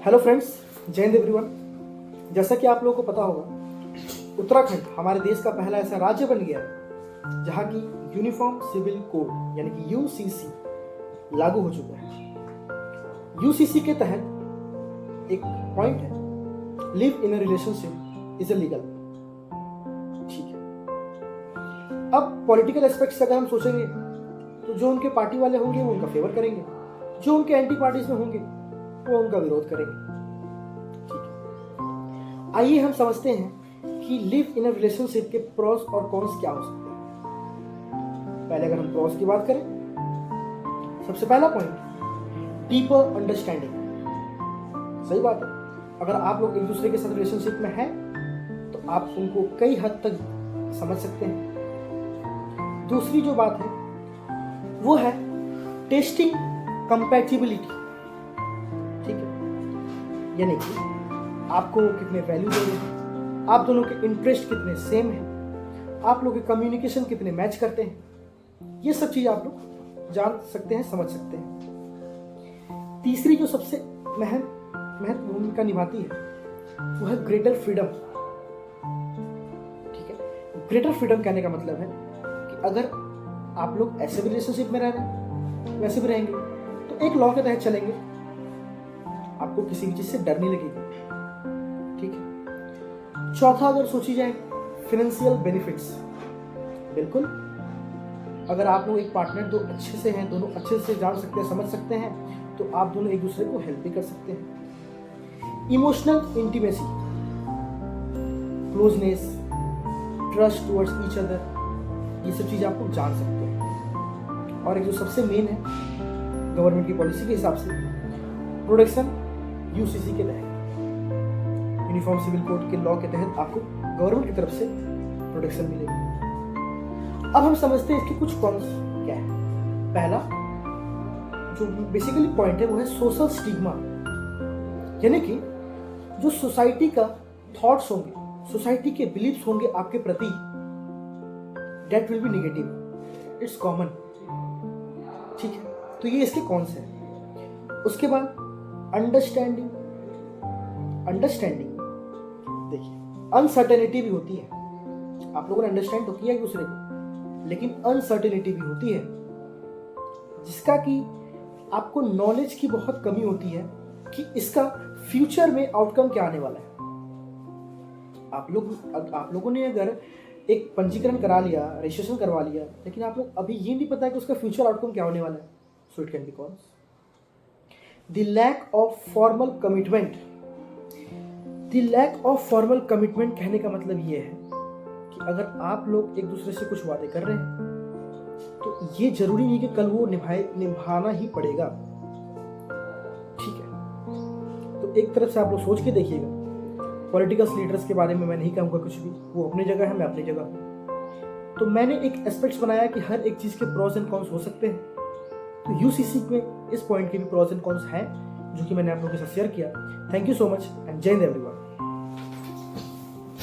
Hello friends, जय Hind everyone. जैसा कि आप लोगों को पता होगा, उत्तराखंड हमारे देश का पहला ऐसा राज्य बन गया है जहां की यूनिफॉर्म सिविल कोड यानी कि यूसीसी लागू हो चुका है। यूसीसी के तहत एक पॉइंट है, live in a relationship is legal. ठीक है, अब पॉलिटिकल एस्पेक्ट से अगर हम सोचेंगे तो जो उनके पार्टी वाले होंगे वो उनका फेवर करेंगे, जो उनके एंटी पार्टीज में होंगे वो उनका विरोध करेंगे। ठीक है, आइए हम समझते हैं कि लिव इन अ रिलेशनशिप के प्रोस और कॉन्स क्या हो सकते हैं। पहले अगर हम प्रोस की बात करें, सबसे पहला पॉइंट डीपर अंडरस्टैंडिंग। सही बात है, अगर आप लोग एक दूसरे के साथ रिलेशनशिप में हैं तो आप उनको कई हद तक समझ सकते हैं। दूसरी जो बात है वो है टेस्टिंग कंपैटिबिलिटी। ठीक है, यानी कि आपको कितने वैल्यू दे रहे हैं, आप दोनों के इंटरेस्ट कितने सेम हैं, आप लोग के कम्युनिकेशन कितने मैच करते हैं, ये सब चीज आप लोग जान सकते हैं, समझ सकते हैं। तीसरी जो सबसे महत्व भूमिका निभाती है वो है ग्रेटर फ्रीडम। ठीक है, ग्रेटर फ्रीडम कहने का मतलब है कि अगर आप लोग ऐसे भी रिलेशनशिप में रह रहे हैं वैसे भी रहेंगे तो एक लॉ के तहत चलेंगे, आपको किसी भी चीज से डर नहीं लगेगी। ठीक है, चौथा अगर सोची जाए फाइनेंशियल बेनिफिट्स, बिल्कुल अगर आप लोग एक पार्टनर दो अच्छे से हैं, दोनों अच्छे से जान सकते हैं, समझ सकते हैं, तो आप दोनों एक दूसरे को हेल्प भी कर सकते हैं। Emotional intimacy, closeness, trust towards each other, ये सब चीज आप लोग जान सकते हैं। और एक जो सबसे मेन है गवर्नमेंट की पॉलिसी के हिसाब से, प्रोटेक्शन यूसीसी के तहत, यूनिफॉर्म सिविल कोड के लॉ के तहत आपको गवर्नमेंट की तरफ से प्रोटेक्शन मिलेगी। अब हम समझते हैं इसके कुछ कॉन्स क्या है। पहला जो बेसिकली पॉइंट है वो है सोशल स्टिग्मा, यानी कि जो सोसाइटी का थॉट्स होंगे, सोसाइटी के बिलीव्स होंगे आपके प्रति, that will be negative, it's common. ठीक है, तो ये इसके कॉन्स हैं। उसके बाद अंडरस्टैंडिंग देखिए, अनसर्टेनिटी भी होती है, आप लोगों ने अंडरस्टैंड तो किया एक दूसरे को, लेकिन अनसर्टेनिटी भी होती है जिसका कि आपको नॉलेज की बहुत कमी होती है कि इसका फ्यूचर में आउटकम क्या आने वाला है। आप लोगों ने अगर एक पंजीकरण करा लिया, रजिस्ट्रेशन करवा लिया, लेकिन आप लोग अभी ये नहीं पता कि उसका फ्यूचर आउटकम क्या होने वाला है, so it can be cons. The lack of formal commitment. The lack of formal commitment कहने का मतलब ये है कि अगर आप लोग एक दूसरे से कुछ वादे कर रहे हैं तो ये जरूरी नहीं कि कल वो निभाना ही पड़ेगा। ठीक है, तो एक तरफ से आप लोग सोच के देखिएगा, पॉलिटिकल लीडर्स के बारे में मैं नहीं कहूँगा कुछ भी, वो अपनी जगह है, मैं अपनी जगह हूँ। तो मैंने एक एस्पेक्ट्स बनाया कि हर एक चीज़ के प्रोस एंड कॉन्स हो सकते हैं, तो यूसीसी में इस पॉइंट के भी प्रोस एंड कॉन्स हैं जो कि मैंने आप लोगों के साथ शेयर किया। Thank you so much and जय हिंद एवरीवन।